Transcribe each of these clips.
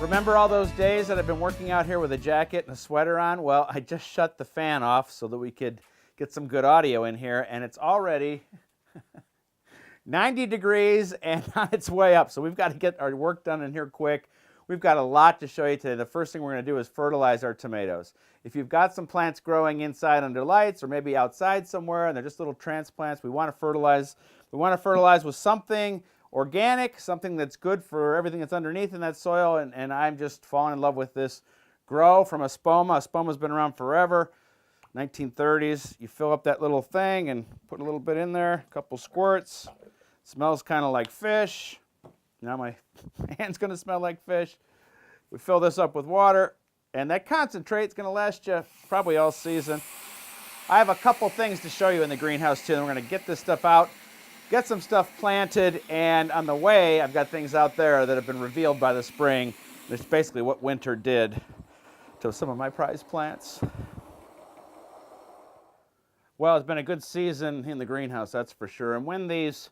Remember all those days that I've been working out here with a jacket and a sweater on? Well, I just shut the fan off so that we could get some good audio in here, and it's already 90 degrees and on its way up. So we've got to get our work done in here quick. We've got a lot to show you today. The first thing we're going to do is fertilize our tomatoes. If you've got some plants growing inside under lights or maybe outside somewhere and they're just little transplants, we want to fertilize. We want to fertilize with something organic, something that's good for everything that's underneath in that soil, and I'm just falling in love with this grow from a spoma. A spoma's been around forever, 1930s. You fill up that little thing and put a little bit in there, a couple squirts. Smells kind of like fish. Now my hand's going to smell like fish. We fill this up with water, and that concentrate's going to last you probably all season. I have a couple things to show you in the greenhouse too, and we're going to get this stuff out, get some stuff planted, and on the way, I've got things out there that have been revealed by the spring. It's basically what winter did to some of my prized plants. Well, it's been a good season in the greenhouse, that's for sure. And when these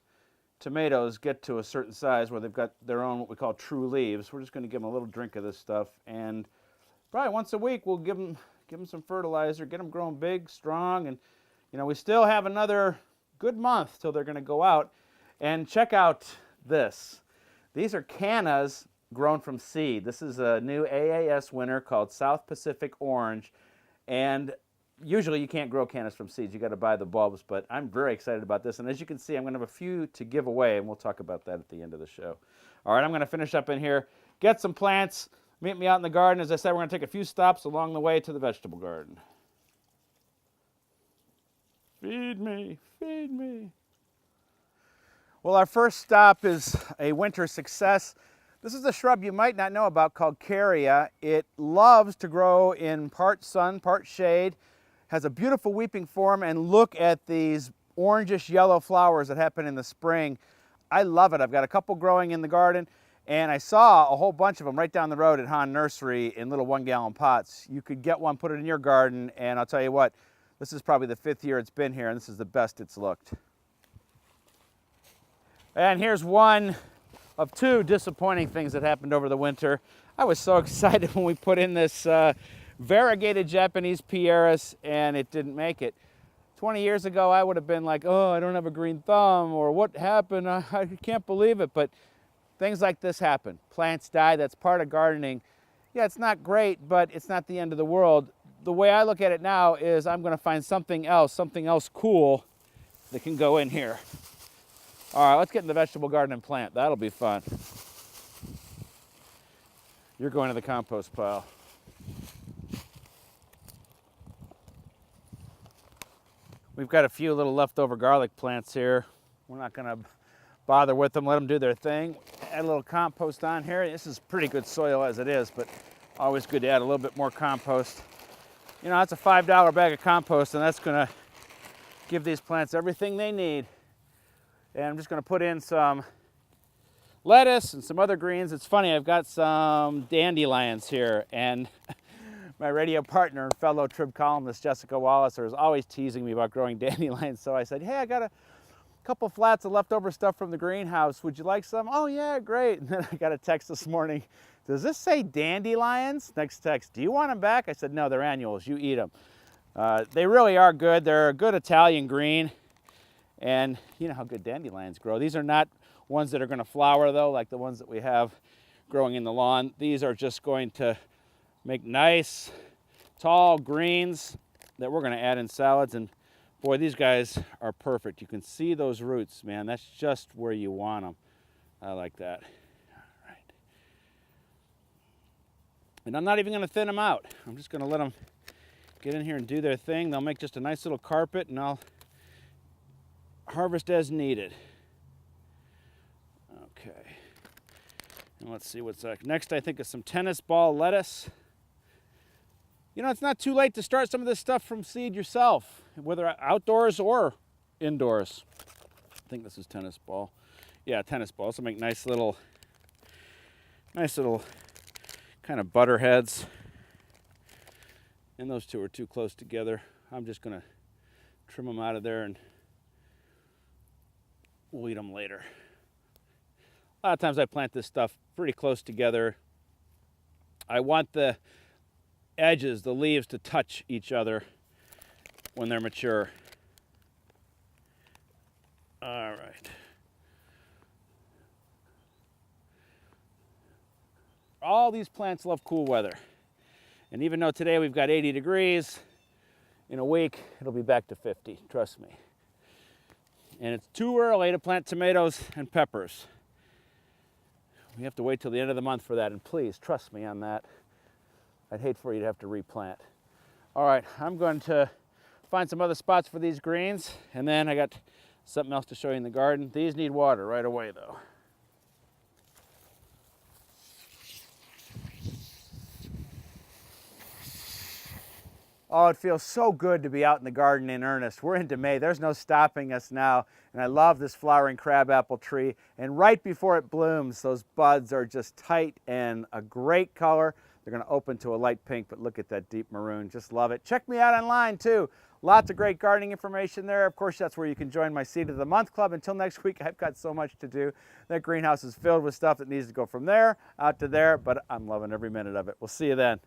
tomatoes get to a certain size where they've got their own what we call true leaves, we're just going to give them a little drink of this stuff. And probably once a week, we'll give them some fertilizer, get them growing big, strong, and we still have another good month till they're going to go out. And check out this. These are cannas grown from seed. This is a new AAS winner called South Pacific Orange, and usually you can't grow cannas from seeds. You got to buy the bulbs, but I'm very excited about this. And as you can see, I'm going to have a few to give away, and we'll talk about that at the end of the show. All right, I'm going to finish up in here, get some plants, meet me out in the garden. As I said, we're going to take a few stops along the way to the vegetable garden. Feed me, feed me. Well, our first stop is a winter success. This is a shrub you might not know about called Caria. It loves to grow in part sun, part shade, has a beautiful weeping form, and look at these orangish yellow flowers that happen in the spring. I love it. I've got a couple growing in the garden, and I saw a whole bunch of them right down the road at Hahn Nursery in little 1-gallon pots. You could get one, put it in your garden, and I'll tell you what, this is probably the 5th year it's been here, and this is the best it's looked. And here's one of 2 disappointing things that happened over the winter. I was so excited when we put in this variegated Japanese Pieris, and it didn't make it. 20 years ago, I would have been like, oh, I don't have a green thumb, or what happened? I can't believe it. But things like this happen. Plants die. That's part of gardening. Yeah, it's not great, but it's not the end of the world. The way I look at it now is I'm going to find something else cool that can go in here. All right, let's get in the vegetable garden and plant. That'll be fun. You're going to the compost pile. We've got a few little leftover garlic plants here. We're not going to bother with them, let them do their thing. Add a little compost on here. This is pretty good soil as it is, but always good to add a little bit more compost. That's a $5 bag of compost, and that's going to give these plants everything they need. And I'm just going to put in some lettuce and some other greens. It's funny, I've got some dandelions here, and my radio partner and fellow Trib columnist Jessica Wallacer is always teasing me about growing dandelions. So I said, hey, I got a couple flats of leftover stuff from the greenhouse. Would you like some? Oh yeah, great. And then I got a text this morning. Does this say dandelions? Next text, do you want them back? I said, no, they're annuals. You eat them. They really are good. They're a good Italian green. And you know how good dandelions grow. These are not ones that are going to flower, though, like the ones that we have growing in the lawn. These are just going to make nice, tall greens that we're going to add in salads. And boy, these guys are perfect. You can see those roots, man. That's just where you want them. I like that. All right. And I'm not even going to thin them out. I'm just going to let them get in here and do their thing. They'll make just a nice little carpet, and I'll harvest as needed. Okay. And let's see what's next. I think is some tennis ball lettuce. It's not too late to start some of this stuff from seed yourself, whether outdoors or indoors. I think this is tennis ball. Yeah, tennis ball. So make nice little kind of butter heads. And those two are too close together. I'm just going to trim them out of there, and we'll eat them later. A lot of times I plant this stuff pretty close together I want the edges, the leaves, to touch each other when they're mature. All right. All these plants love cool weather. And even though today we've got 80 degrees, in a week it'll be back to 50, trust me. And it's too early to plant tomatoes and peppers. We have to wait till the end of the month for that, and please trust me on that. I'd hate for you to have to replant. All right, I'm going to find some other spots for these greens, and then I got something else to show you in the garden. These need water right away though. Oh, it feels so good to be out in the garden in earnest. We're into May. There's no stopping us now. And I love this flowering crabapple tree. And right before it blooms, those buds are just tight and a great color. They're going to open to a light pink, but look at that deep maroon. Just love it. Check me out online too. Lots of great gardening information there. Of course, that's where you can join my Seed of the Month Club. Until next week, I've got so much to do. That greenhouse is filled with stuff that needs to go from there out to there, but I'm loving every minute of it. We'll see you then.